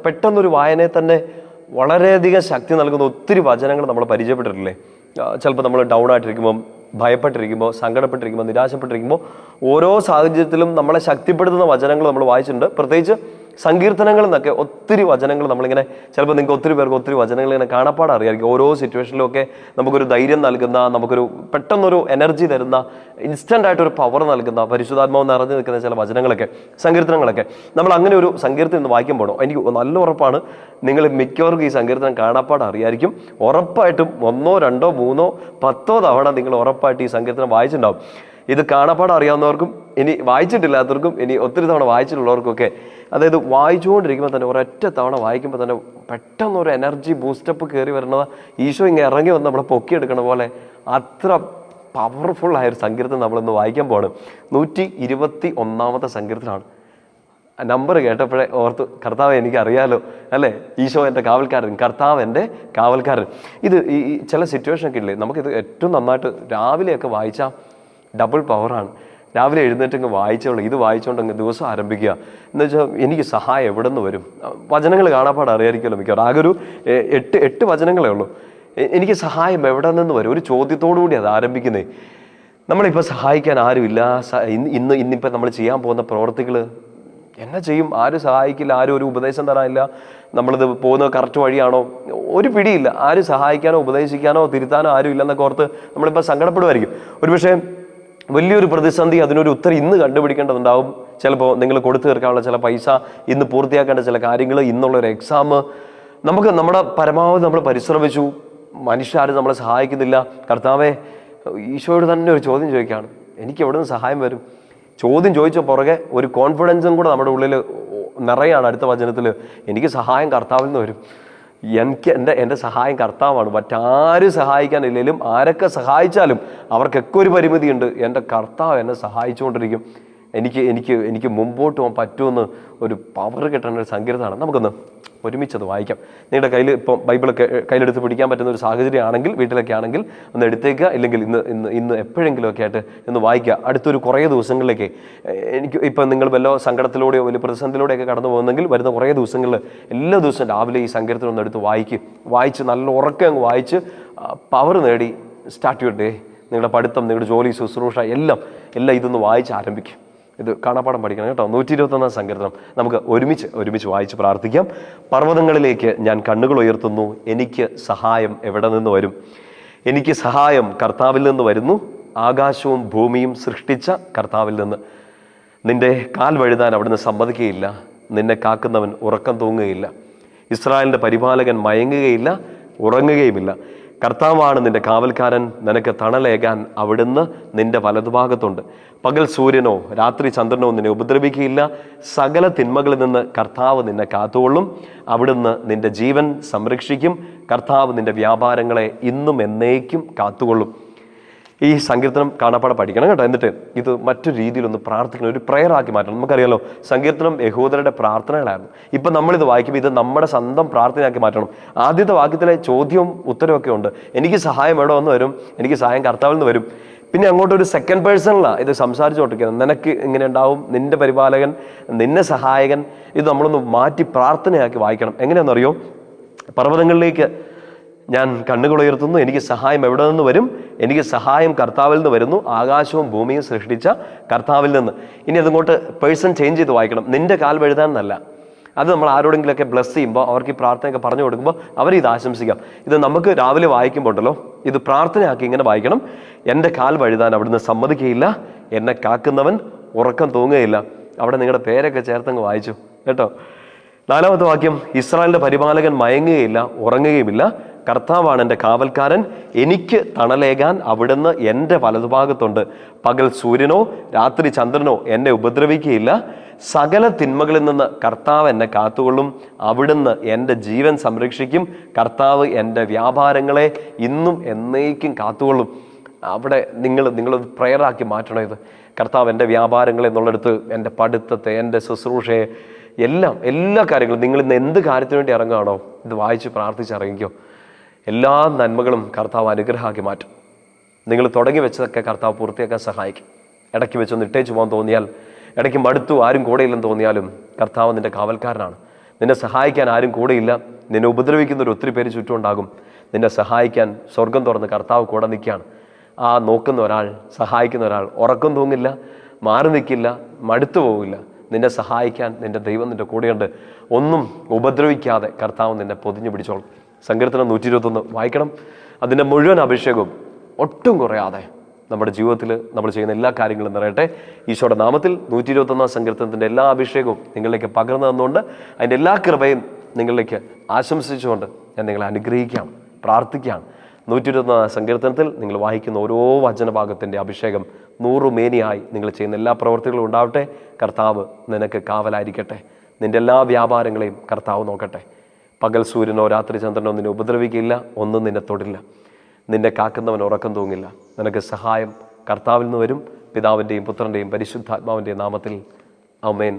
പെട്ടെന്നൊരു വായനയെ തന്നെ വളരെയധികം ശക്തി നൽകുന്ന ഒത്തിരി വചനങ്ങൾ നമ്മൾ പരിചയപ്പെട്ടിട്ടില്ലേ? ചിലപ്പോൾ നമ്മൾ ഡൗൺ ആയിട്ടിരിക്കുമ്പോൾ, ഭയപ്പെട്ടിരിക്കുമ്പോൾ, സങ്കടപ്പെട്ടിരിക്കുമ്പോൾ, നിരാശപ്പെട്ടിരിക്കുമ്പോൾ ഓരോ സാഹചര്യത്തിലും നമ്മളെ ശക്തിപ്പെടുത്തുന്ന വചനങ്ങൾ നമ്മൾ വായിച്ചിട്ടുണ്ട്. പ്രത്യേകിച്ച് സങ്കീർത്തനങ്ങളിൽ നിന്നൊക്കെ ഒത്തിരി വചനങ്ങൾ നമ്മളിങ്ങനെ, ചിലപ്പോൾ നിങ്ങൾക്ക് ഒത്തിരി പേർക്ക് ഒത്തിരി വചനങ്ങൾ ഇങ്ങനെ കാണാപ്പാട് അറിയാമായിരിക്കും. ഓരോ സിറ്റുവേഷനിലുമൊക്കെ നമുക്കൊരു ധൈര്യം നൽകുന്ന, നമുക്കൊരു പെട്ടെന്നൊരു എനർജി തരുന്ന, ഇൻസ്റ്റൻ്റ് ആയിട്ടൊരു പവർ നൽകുന്ന, പരിശുദ്ധാത്മാവ് നിറഞ്ഞു നിൽക്കുന്ന ചില വചനങ്ങളൊക്കെ, സങ്കീർത്തനങ്ങളൊക്കെ നമ്മൾ അങ്ങനെ ഒരു സങ്കീർത്തനം ഇന്ന് വായിക്കുമ്പോഴോ എനിക്ക് നല്ല ഉറപ്പാണ് നിങ്ങൾ മിക്കവർക്കും ഈ സങ്കീർത്തനം കാണാപ്പാട് അറിയായിരിക്കും. ഉറപ്പായിട്ടും 1, 2, 3, 10 തവണ നിങ്ങൾ ഉറപ്പായിട്ട് ഈ സങ്കീർത്തനം വായിച്ചിട്ടുണ്ടാവും. ഇത് കാണാപ്പാട് അറിയാവുന്നവർക്കും ഇനി വായിച്ചിട്ടില്ലാത്തവർക്കും ഇനി ഒത്തിരി തവണ വായിച്ചിട്ടുള്ളവർക്കൊക്കെ, അതായത് വായിച്ചുകൊണ്ടിരിക്കുമ്പോൾ തന്നെ ഒരൊറ്റ തവണ വായിക്കുമ്പോൾ തന്നെ പെട്ടെന്നൊരു എനർജി ബൂസ്റ്റപ്പ് കയറി വരുന്നത്, ഈശോ ഇങ്ങനെ ഇറങ്ങി വന്ന് നമ്മളെ പൊക്കിയെടുക്കണ പോലെ അത്ര പവർഫുള്ളായൊരു സങ്കീർത്തനം നമ്മളിന്ന് വായിക്കാൻ പോകണം. 121 സങ്കീർത്തനമാണ്. നമ്പർ കേട്ടപ്പോഴേ ഓർത്ത്, കർത്താവ് എനിക്കറിയാലോ അല്ലേ, ഈശോ എൻ്റെ കാവൽക്കാരൻ, കർത്താവ് എൻ്റെ കാവൽക്കാരൻ. ഇത് ഈ ചില സിറ്റുവേഷനൊക്കെ ഇല്ലേ, നമുക്കിത് ഏറ്റവും നന്നായിട്ട് രാവിലെയൊക്കെ വായിച്ചാൽ ഡബിൾ പവറാണ്. രാവിലെ എഴുന്നേറ്റങ്ങ് വായിച്ചോളൂ, ഇത് വായിച്ചുകൊണ്ട് അങ്ങ് ദിവസം ആരംഭിക്കുക. എന്ന് വെച്ചാൽ എനിക്ക് സഹായം എവിടെ നിന്ന് വരും? വചനങ്ങൾ കാണാപ്പാട് അറിയായിരിക്കുമല്ലോ മിക്കവാറും. ആകെ ഒരു 8 വചനങ്ങളേ ഉള്ളൂ. എനിക്ക് സഹായം എവിടെ നിന്ന് വരും? ഒരു ചോദ്യത്തോടു കൂടി അത് ആരംഭിക്കുന്നേ. നമ്മളിപ്പോൾ സഹായിക്കാൻ ആരുമില്ല. ഇന്നിപ്പോൾ നമ്മൾ ചെയ്യാൻ പോകുന്ന പ്രവർത്തികൾ എന്നാ ചെയ്യും? ആരും സഹായിക്കില്ല, ആരും ഒരു ഉപദേശം തരാനില്ല. നമ്മളിത് പോകുന്നത് കറക്റ്റ് വഴിയാണോ? ഒരു പിടിയില്ല. ആരും സഹായിക്കാനോ ഉപദേശിക്കാനോ തിരുത്താനോ ആരും ഇല്ലെന്നൊക്കെ ഓർത്ത് നമ്മളിപ്പോൾ സങ്കടപ്പെടുമായിരിക്കും. ഒരുപക്ഷെ വലിയൊരു പ്രതിസന്ധി, അതിനൊരു ഉത്തരം ഇന്ന് കണ്ടുപിടിക്കേണ്ടതുണ്ടാവും. ചിലപ്പോൾ നിങ്ങൾ കൊടുത്തു തീർക്കാനുള്ള ചില പൈസ, ഇന്ന് പൂർത്തിയാക്കേണ്ട ചില കാര്യങ്ങൾ, ഇന്നുള്ളൊരു എക്സാം. നമുക്ക് നമ്മുടെ പരമാവധി നമ്മൾ പരിശ്രമിച്ചു, മനുഷ്യരും നമ്മളെ സഹായിക്കുന്നില്ല. കർത്താവേ, ഈശോയോട് തന്നെ ഒരു ചോദ്യം ചോദിക്കുകയാണ്, എനിക്ക് എവിടെ നിന്ന് സഹായം വരും? ചോദ്യം ചോദിച്ച പുറകെ ഒരു കോൺഫിഡൻസും കൂടെ നമ്മുടെ ഉള്ളിൽ നിറയാണ്. അടുത്ത വചനത്തിൽ എനിക്ക് സഹായം കർത്താവിൽ നിന്ന് വരും. എൻ്റെ സഹായം കർത്താവാണ്. മറ്റാരും സഹായിക്കാനില്ലെങ്കിലും ആരൊക്കെ സഹായിച്ചാലും അവർക്കൊക്കെ ഒരു പരിമിതിയുണ്ട്. എൻ്റെ കർത്താവ് എന്നെ സഹായിച്ചുകൊണ്ടിരിക്കും. എനിക്ക് മുമ്പോട്ട് പോകാൻ പറ്റുമെന്ന് ഒരു പവർ കിട്ടുന്ന ഒരു സങ്കീർത്തനമാണ്. നമുക്കൊന്ന് ഒരുമിച്ചത് വായിക്കാം. നിങ്ങളുടെ കയ്യിൽ ഇപ്പം ബൈബിളൊക്കെ കയ്യിലെടുത്ത് പിടിക്കാൻ പറ്റുന്ന ഒരു സാഹചര്യം ആണെങ്കിൽ, വീട്ടിലൊക്കെ ആണെങ്കിൽ ഒന്ന് എടുത്തേക്കുക. ഇല്ലെങ്കിൽ ഇന്ന് എപ്പോഴെങ്കിലുമൊക്കെ ആയിട്ട് ഒന്ന് വായിക്കുക. അടുത്തൊരു കുറേ ദിവസങ്ങളിലേക്ക് ഇപ്പം നിങ്ങൾ വല്ല സങ്കടത്തിലൂടെയോ വലിയ പ്രതിസന്ധിയിലൂടെയൊക്കെ കടന്നു പോകുന്നെങ്കിൽ വരുന്ന കുറേ ദിവസങ്ങളിൽ എല്ലാ ദിവസവും രാവിലെ ഈ സങ്കീർത്തനം ഒന്ന് എടുത്ത് വായിച്ച് നല്ല ഉറക്കം അങ്ങ് വായിച്ച് പവർ നേടി സ്റ്റാർട്ട് യുവർ ഡേ. നിങ്ങളുടെ പഠിത്തം, നിങ്ങളുടെ ജോലി, ശുശ്രൂഷ എല്ലാം ഇതൊന്ന് വായിച്ച് ആരംഭിക്കും. ഇത് കാണാപ്പാടം പഠിക്കണം കേട്ടോ. 121 സങ്കീർത്തനം നമുക്ക് ഒരുമിച്ച് വായിച്ച് പ്രാർത്ഥിക്കാം. പർവ്വതങ്ങളിലേക്ക് ഞാൻ കണ്ണുകൾ ഉയർത്തുന്നു, എനിക്ക് സഹായം എവിടെ നിന്ന് വരും? എനിക്ക് സഹായം കർത്താവിൽ നിന്ന് വരുന്നു, ആകാശവും ഭൂമിയും സൃഷ്ടിച്ച കർത്താവിൽ നിന്ന്. നിന്റെ കാൽ വഴുതാൻ അവിടുന്ന് സമ്മതിക്കുകയില്ല, നിന്നെ കാക്കുന്നവൻ ഉറക്കം തൂങ്ങുകയില്ല. ഇസ്രായേലിൻ്റെ പരിപാലകൻ മയങ്ങുകയില്ല, ഉറങ്ങുകയുമില്ല. കർത്താവാണ് നിന്റെ കാവൽക്കാരൻ, നിനക്ക് തണലേകാൻ അവിടുന്ന് നിന്റെ വലതുഭാഗത്തുണ്ട്. പകൽ സൂര്യനോ രാത്രി ചന്ദ്രനോ നിന്നെ ഉപദ്രവിക്കുകയില്ല. സകല തിന്മകളിൽ നിന്ന് കർത്താവ് നിന്നെ കാത്തുകൊള്ളും. അവിടുന്ന് നിന്റെ ജീവൻ സംരക്ഷിക്കും. കർത്താവ് നിന്റെ വ്യാപാരങ്ങളെ ഇന്നും എന്നേക്കും കാത്തുകൊള്ളും. ഈ സങ്കീർത്തനം കാണാപ്പാടെ പഠിക്കണം കേട്ടോ. എന്നിട്ട് ഇത് മറ്റൊരു രീതിയിലൊന്ന് പ്രാർത്ഥിക്കണം, ഒരു പ്രയർ ആക്കി മാറ്റണം. നമുക്കറിയാലോ, സങ്കീർത്തനം യഹൂദരുടെ പ്രാർത്ഥനകളായിരുന്നു. ഇപ്പം നമ്മളിത് വായിക്കുമ്പോൾ ഇത് നമ്മുടെ സ്വന്തം പ്രാർത്ഥനയാക്കി മാറ്റണം. ആദ്യത്തെ വാക്യത്തിലെ ചോദ്യവും ഉത്തരവൊക്കെ ഉണ്ട്. എനിക്ക് സഹായം എവിടെ വന്ന് വരും? എനിക്ക് സഹായം കർത്താവിൽ നിന്ന് വരും. പിന്നെ അങ്ങോട്ടൊരു സെക്കൻഡ് പേഴ്സണിലാണ് ഇത് സംസാരിച്ചുകൊണ്ടിരിക്കുന്നത്. നിനക്ക് ഇങ്ങനെ ഉണ്ടാവും, നിന്റെ പരിപാലകൻ, നിന്നെ സഹായകൻ. ഇത് നമ്മളൊന്ന് മാറ്റി പ്രാർത്ഥനയാക്കി വായിക്കണം. എങ്ങനെയാണെന്നറിയോ? പർവ്വതങ്ങളിലേക്ക് ഞാൻ കണ്ണുകൾ ഉയർത്തുന്നു, എനിക്ക് സഹായം എവിടെ നിന്ന് വരും? എനിക്ക് സഹായം കർത്താവിൽ നിന്ന് വരുന്നു, ആകാശവും ഭൂമിയും സൃഷ്ടിച്ച കർത്താവിൽ നിന്ന്. ഇനി അതുകൊണ്ട് പേഴ്സൺ ചേഞ്ച് ചെയ്ത് വായിക്കണം. നിന്റെ കാൽ വഴുതാനെന്നല്ല. അത് നമ്മൾ ആരോടെങ്കിലൊക്കെ ബ്ലസ് ചെയ്യുമ്പോൾ, അവർക്ക് ഈ പ്രാർത്ഥനയൊക്കെ പറഞ്ഞു കൊടുക്കുമ്പോൾ അവരിത് ആശംസിക്കാം. ഇത് നമുക്ക് രാവിലെ വായിക്കുമ്പോൾ ഉണ്ടല്ലോ, ഇത് പ്രാർത്ഥനയാക്കി ഇങ്ങനെ വായിക്കണം. എൻ്റെ കാൽ വഴുതാൻ അവിടുന്ന് സമ്മതിക്കുകയില്ല, എന്നെ കാക്കുന്നവൻ ഉറക്കം തൂങ്ങുകയില്ല. അവിടെ നിങ്ങളുടെ പേരൊക്കെ ചേർത്തങ്ങ് വായിച്ചു കേട്ടോ. 4ാമത്തെ വാക്യം, ഇസ്രായേലിൻ്റെ പരിപാലകൻ മയങ്ങുകയില്ല, ഉറങ്ങുകയുമില്ല. കർത്താവാണ് എൻ്റെ കാവൽക്കാരൻ, എനിക്ക് തണലേകാൻ അവിടുന്ന് എൻ്റെ വലതുഭാഗത്തുണ്ട്. പകൽ സൂര്യനോ രാത്രി ചന്ദ്രനോ എന്നെ ഉപദ്രവിക്കുകയില്ല. സകല തിന്മകളിൽ നിന്ന് കർത്താവ് എന്നെ കാത്തുകൊള്ളും. അവിടുന്ന് എൻ്റെ ജീവൻ സംരക്ഷിക്കും. കർത്താവ് എൻ്റെ വ്യാപാരങ്ങളെ ഇന്നും എന്നേക്കും കാത്തുകൊള്ളും. അവിടെ നിങ്ങൾ പ്രയറാക്കി മാറ്റണം ഇത്. കർത്താവ് എൻ്റെ വ്യാപാരങ്ങളെ എന്നുള്ളിടത്ത് എൻ്റെ പഠിത്തത്തെ, എൻ്റെ ശുശ്രൂഷയെ, എല്ലാ കാര്യങ്ങളും, നിങ്ങൾ ഇന്ന് എന്ത് കാര്യത്തിന് വേണ്ടി ഇറങ്ങുകയാണോ ഇത് വായിച്ച് പ്രാർത്ഥിച്ചിറങ്ങിക്കോ. എല്ലാ നന്മകളും കർത്താവ് അനുഗ്രഹമാക്കി മാറ്റും. നിങ്ങൾ തുടങ്ങി വെച്ചതൊക്കെ കർത്താവ് പൂർത്തിയാക്കാൻ സഹായിക്കും. ഇടയ്ക്ക് വെച്ചൊന്ന് ഇട്ടേച്ച് പോകാൻ തോന്നിയാൽ, ഇടയ്ക്ക് മടുത്തു ആരും കൂടെയില്ലെന്ന് തോന്നിയാലും കർത്താവ് നിൻ്റെ കാവൽക്കാരനാണ്. നിന്നെ സഹായിക്കാൻ ആരും കൂടെയില്ല. നിന്നെ ഉപദ്രവിക്കുന്നവർ ഒത്തിരി പേര് ചുറ്റുമുണ്ടാകും. നിന്നെ സഹായിക്കാൻ സ്വർഗം തുറന്ന് കർത്താവ് കൂടെ നിൽക്കുകയാണ്. ആ നോക്കുന്ന ഒരാൾ, സഹായിക്കുന്ന ഒരാൾ ഉറക്കം തൂങ്ങില്ല, മാറി നിൽക്കില്ല, മടുത്തു പോവില്ല. നിന്നെ സഹായിക്കാൻ നിൻ്റെ ദൈവം നിൻ്റെ കൂടെയുണ്ട്. ഒന്നും ഉപദ്രവിക്കാതെ കർത്താവ് നിന്നെ പൊതിഞ്ഞു പിടിച്ചോളും. സങ്കീർത്തനം 121 വായിക്കണം. അതിൻ്റെ മുഴുവൻ അഭിഷേകവും ഒട്ടും കുറയാതെ നമ്മുടെ ജീവിതത്തിൽ നമ്മൾ ചെയ്യുന്ന എല്ലാ കാര്യങ്ങളും നിറയട്ടെ. ഈശോയുടെ നാമത്തിൽ 121 സങ്കീർത്തനത്തിൻ്റെ എല്ലാ അഭിഷേകവും നിങ്ങളിലേക്ക് പകർന്നു തന്നുകൊണ്ട് അതിൻ്റെ എല്ലാ കൃപയും നിങ്ങളിലേക്ക് ആശംസിച്ചുകൊണ്ട് ഞാൻ നിങ്ങളെ അനുഗ്രഹിക്കുകയാണ്, പ്രാർത്ഥിക്കുകയാണ്. 121 സങ്കീർത്തനത്തിൽ നിങ്ങൾ വായിക്കുന്ന ഓരോ വചനഭാഗത്തിൻ്റെ അഭിഷേകം 100 മേനിയായി നിങ്ങൾ ചെയ്യുന്ന എല്ലാ പ്രവൃത്തികളും ഉണ്ടാവട്ടെ. കർത്താവ് നിനക്ക് കാവലായിരിക്കട്ടെ. നിൻ്റെ എല്ലാ വ്യാപാരങ്ങളെയും കർത്താവ് നോക്കട്ടെ. പകൽ സൂര്യനോ രാത്രി ചന്ദ്രനോ നിന്നെ ഉപദ്രവിക്കില്ല, ഒന്നും നിന്നെ തൊടില്ല. നിന്നെ കാക്കുന്നവൻ ഉറക്കം തൂങ്ങില്ല. നിനക്ക് സഹായം കർത്താവിൽ നിന്ന് വരും. പിതാവിൻ്റെയും പുത്രൻ്റെയും പരിശുദ്ധാത്മാവിൻ്റെയും നാമത്തിൽ ആമേൻ.